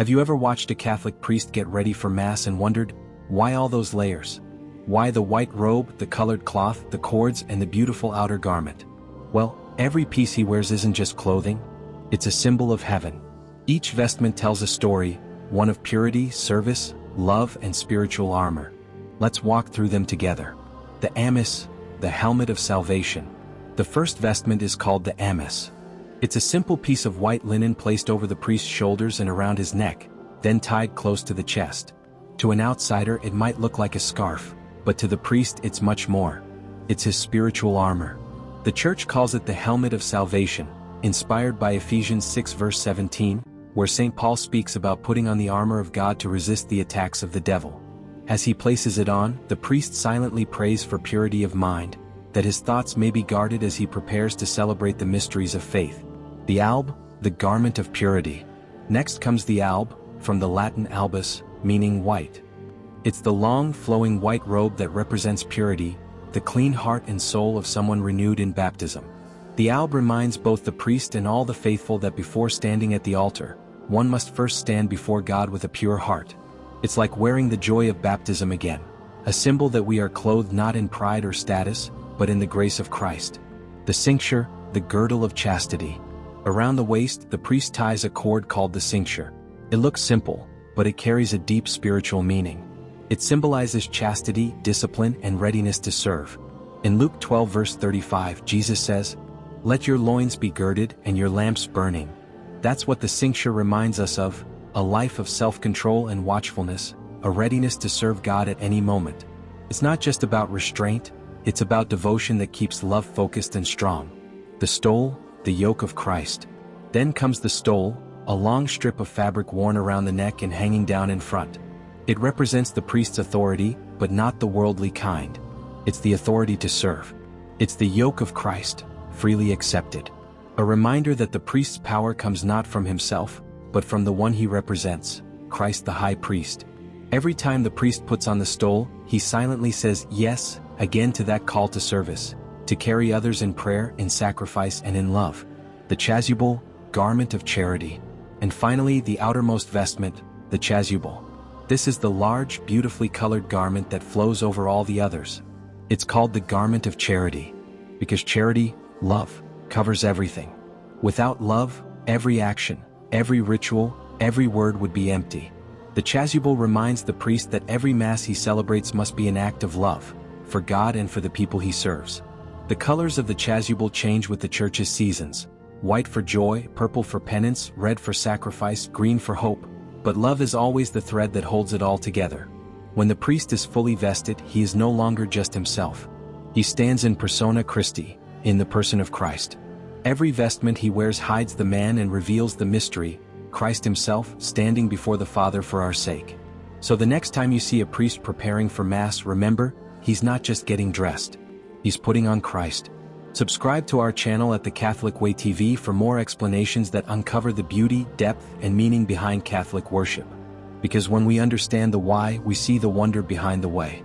Have you ever watched a Catholic priest get ready for Mass and wondered, why all those layers? Why the white robe, the colored cloth, the cords, and the beautiful outer garment? Well, every piece he wears isn't just clothing, it's a symbol of heaven. Each vestment tells a story, one of purity, service, love, and spiritual armor. Let's walk through them together. The amice, the helmet of salvation. The first vestment is called the amice. It's a simple piece of white linen placed over the priest's shoulders and around his neck, then tied close to the chest. To an outsider it might look like a scarf, but to the priest it's much more. It's his spiritual armor. The Church calls it the helmet of salvation, inspired by Ephesians 6 verse 17, where St. Paul speaks about putting on the armor of God to resist the attacks of the devil. As he places it on, the priest silently prays for purity of mind, that his thoughts may be guarded as he prepares to celebrate the mysteries of faith. The alb, the garment of purity. Next comes the alb, from the Latin albus, meaning white. It's the long, flowing white robe that represents purity, the clean heart and soul of someone renewed in baptism. The alb reminds both the priest and all the faithful that before standing at the altar, one must first stand before God with a pure heart. It's like wearing the joy of baptism again, a symbol that we are clothed not in pride or status, but in the grace of Christ. The cincture, the girdle of chastity. Around the waist, the priest ties a cord called the cincture. It looks simple, but it carries a deep spiritual meaning. It symbolizes chastity, discipline, and readiness to serve. In Luke 12 verse 35, Jesus says, "Let your loins be girded and your lamps burning." That's what the cincture reminds us of, a life of self-control and watchfulness, a readiness to serve God at any moment. It's not just about restraint, it's about devotion that keeps love focused and strong. The stole, the yoke of Christ. Then comes the stole, a long strip of fabric worn around the neck and hanging down in front. It represents the priest's authority, but not the worldly kind. It's the authority to serve. It's the yoke of Christ, freely accepted. A reminder that the priest's power comes not from himself, but from the one he represents, Christ the high priest. Every time the priest puts on the stole, he silently says yes, again to that call to service, to carry others in prayer, in sacrifice, and in love. The chasuble, garment of charity. And finally, the outermost vestment, the chasuble. This is the large, beautifully colored garment that flows over all the others. It's called the garment of charity, because charity, love, covers everything. Without love, every action, every ritual, every word would be empty. The chasuble reminds the priest that every Mass he celebrates must be an act of love, for God and for the people he serves. The colors of the chasuble change with the Church's seasons. White for joy, purple for penance, red for sacrifice, green for hope. But love is always the thread that holds it all together. When the priest is fully vested, he is no longer just himself. He stands in persona Christi, in the person of Christ. Every vestment he wears hides the man and reveals the mystery, Christ himself standing before the Father for our sake. So the next time you see a priest preparing for Mass, remember, he's not just getting dressed. He's putting on Christ. Subscribe to our channel at The Catholic Way TV for more explanations that uncover the beauty, depth, and meaning behind Catholic worship. Because when we understand the why, we see the wonder behind the way.